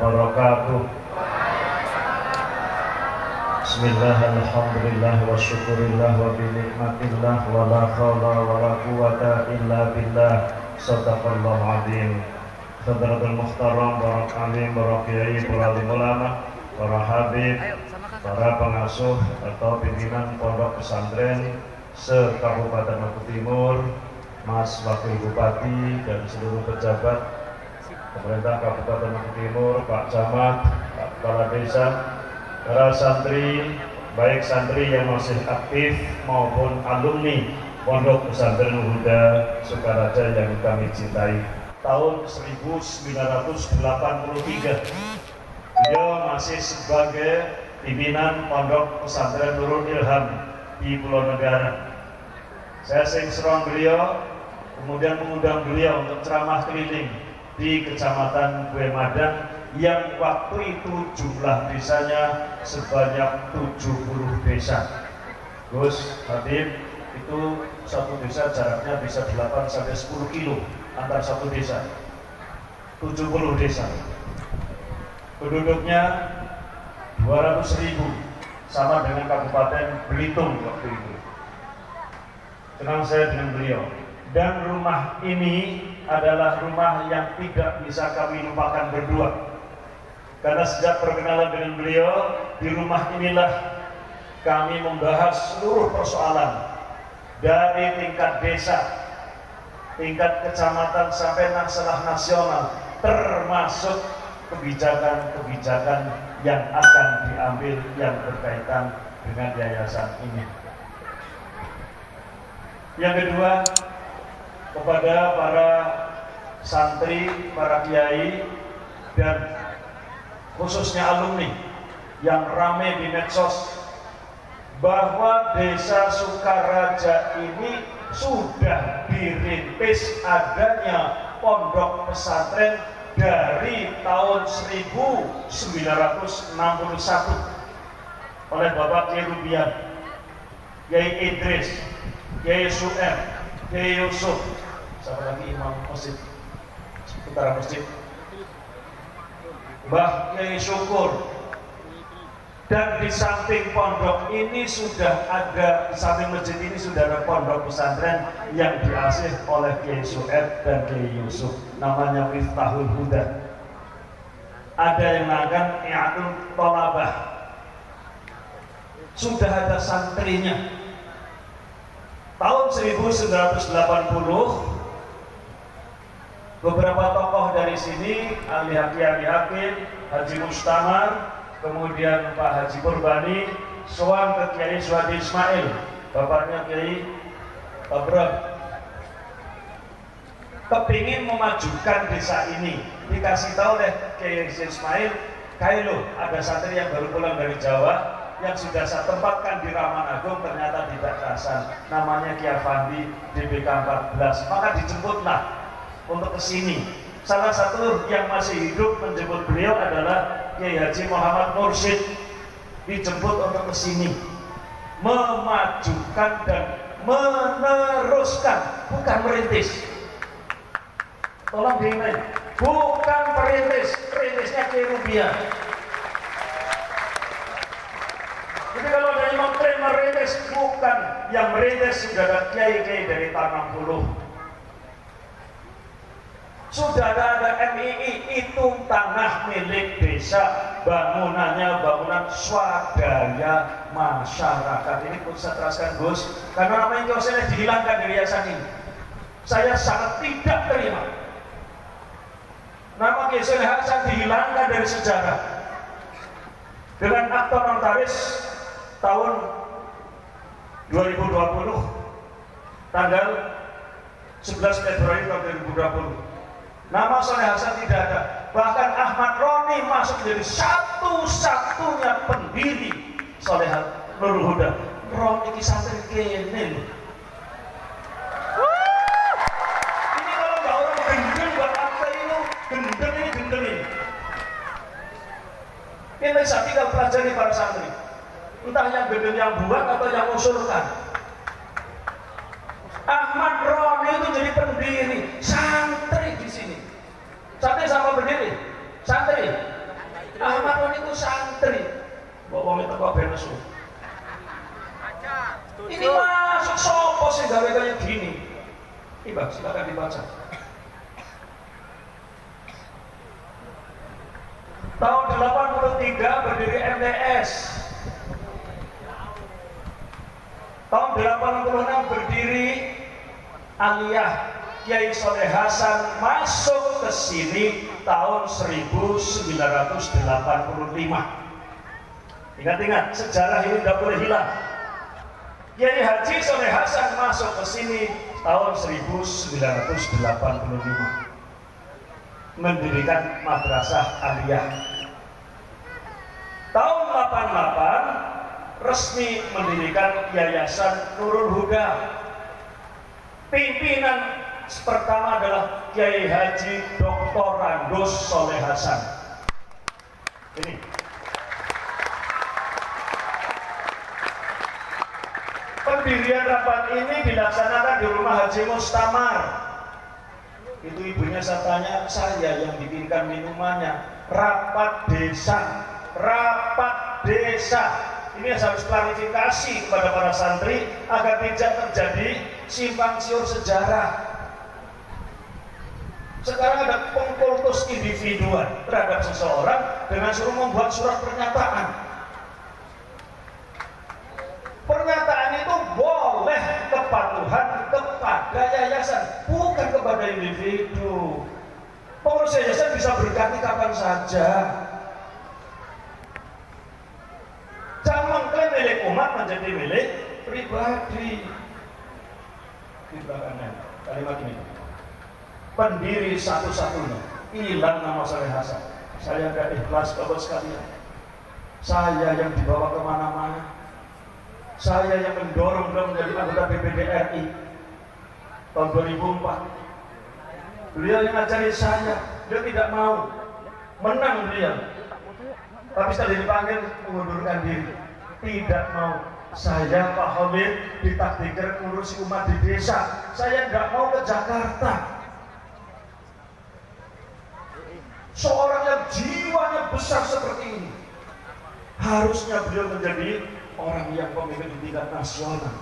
wabarakatuh. Bismillah, alhamdulillah, wa syukurillah, wa binikmatillah, wa la khawla wa la quwata illa billah. Sadaqallahu azim. Saudaratul muhtaram, para alim, para kiai, para alim ulama, para habib, para pengasuh atau pimpinan pondok pesantren se-Kabupaten Maluku Timur, Mas Wakil Bupati dan seluruh pejabat pemerintah Kabupaten Maluku Timur, Pak Camat, Pak Kepala Desa, para santri, baik santri yang masih aktif maupun alumni Pondok Pesantren Huda Sukaraja yang kami cintai. Tahun 1983 beliau masih sebagai pimpinan Pondok Pesantren Nurul Ilham di Pulau Negara. Saya sering serang beliau, kemudian mengundang beliau untuk ceramah keliling di Kecamatan Kue Madang yang waktu itu jumlah desanya sebanyak 70 desa. Gus Habib, itu satu desa jaraknya bisa 8 sampai 10 kilo antar satu desa. 70 desa. Penduduknya 200.000, sama dengan Kabupaten Belitung waktu itu. Kenal saya dengan beliau. Dan rumah ini adalah rumah yang tidak bisa kami lupakan berdua. Karena sejak perkenalan dengan beliau, di rumah inilah kami membahas seluruh persoalan dari tingkat desa, tingkat kecamatan sampai masalah nasional, termasuk kebijakan-kebijakan yang akan diambil yang berkaitan dengan yayasan ini. Yang kedua, kepada para santri, para kiai, dan khususnya alumni yang ramai di medsos, bahwa Desa Sukaraja ini sudah dirintis adanya pondok pesantren dari tahun 1961 oleh Bapak Kiai Rubian, Kiai Idris, Kiai Su'em, Kiai Yusuf, siapa lagi imam masjid, utara masjid, Mbah Kiai Syukur. Dan di samping pondok ini sudah ada, di samping masjid ini sudah ada pondok pesantren yang diasuh oleh Kiai Su'ed dan Kiai Yusuf, namanya Miftahul Huda. Ada yang namakan I'atul Tolabah, sudah ada santrinya. Tahun 1980 beberapa tokoh dari sini, ahli hakim, Haji Mustamar, kemudian Pak Haji Purbani, sowan ke Kiai Suhadi Ismail, bapaknya Kiai Abram, kepingin memajukan desa ini. Dikasih tahu oleh Kiai Ismail, kayak lo ada santri yang baru pulang dari Jawa yang sudah saya tempatkan di Raman Agung, ternyata tidak kerasan, namanya Kiai Fandi DBK 14, maka dijemputlah untuk ke sini. Salah satu yang masih hidup menjemput beliau adalah Kiai Haji Muhammad Mursyid, dijemput untuk ke sini memajukan dan meneruskan, bukan merintis. Tolong diingat, bukan perintis, perintisnya Kiai Rubian. Jadi kalau ada imam tren merintis, bukan, yang merintis sudah ada kiai-kiai dari Tanah Puluh. Sudah ada MII, itu tanah milik desa, bangunannya bangunan swadaya masyarakat. Ini pun saya teraskan Gus, karena namanya Kiosnya dihilangkan dari yayasan ini. Saya sangat tidak terima. Nama Kiai Hasan dihilangkan dari sejarah dengan akta notaris tahun 2020, tanggal 11 Februari tahun 2020. Nama Soleh Hasan tidak ada. Bahkan Ahmad Roni masuk jadi satu-satunya pendiri Soleh Nurul Huda. Roni ini santri kene loh. Ini kalau nggak orang gendeng buat apa ini? Gendeng ini. Ini saya tinggal pelajari para santri. Entah yang gede yang buat atau yang usulkan. Ahmad Roni itu jadi pendiri, santri di sini. Santri sama pendiri, santri. Ahmad Roni itu santri. Bawa itu kok benesu. Ini masuk sopo sih gawe kayak gini. Iba, silakan dibaca. Tahun 83 berdiri MTS. Tahun 86 berdiri Aliyah. Kiai Soleh Hasan masuk ke sini tahun 1985. Ingat-ingat, sejarah ini tidak boleh hilang. Kiai Haji Soleh Hasan masuk ke sini tahun 1985. Mendirikan Madrasah Aliyah. Tahun 88 resmi mendirikan Yayasan Nurul Huda. Pimpinan pertama adalah Kiai Haji Dr. Randus Soleh Hasan. Ini. Pendirian rapat ini dilaksanakan di rumah Haji Mustamar. Itu ibunya saya tanya, saya yang bikinkan minumannya. Rapat desa, rapat desa. Ini harus klarifikasi kepada para santri agar tidak terjadi simpang siur sejarah. Sekarang ada pengkultus individual terhadap seseorang dengan suruh membuat surat pernyataan. Pernyataan itu boleh kepatuhan kepada yayasan, bukan kepada individu. Pengurus yayasan bisa berganti kapan saja. Jangan mengklaim milik umat menjadi milik pribadi. Di belakangnya kalimat ini. Pendiri satu-satunya hilang nama Soleh Hasan. Saya gak ikhlas bapak sekalian. Saya yang dibawa kemana-mana. Saya yang mendorong beliau menjadi anggota BPD RI tahun 2004. Beliau yang ngajari saya, dia tidak mau. Menang beliau, tapi setelah dipanggil mengundurkan diri. Tidak mau. Saya Pak Hamid ditakdirkan ngurusi umat di desa. Saya nggak mau ke Jakarta. Seorang yang jiwanya besar seperti ini, harusnya beliau menjadi orang yang pemimpin di tingkat nasional.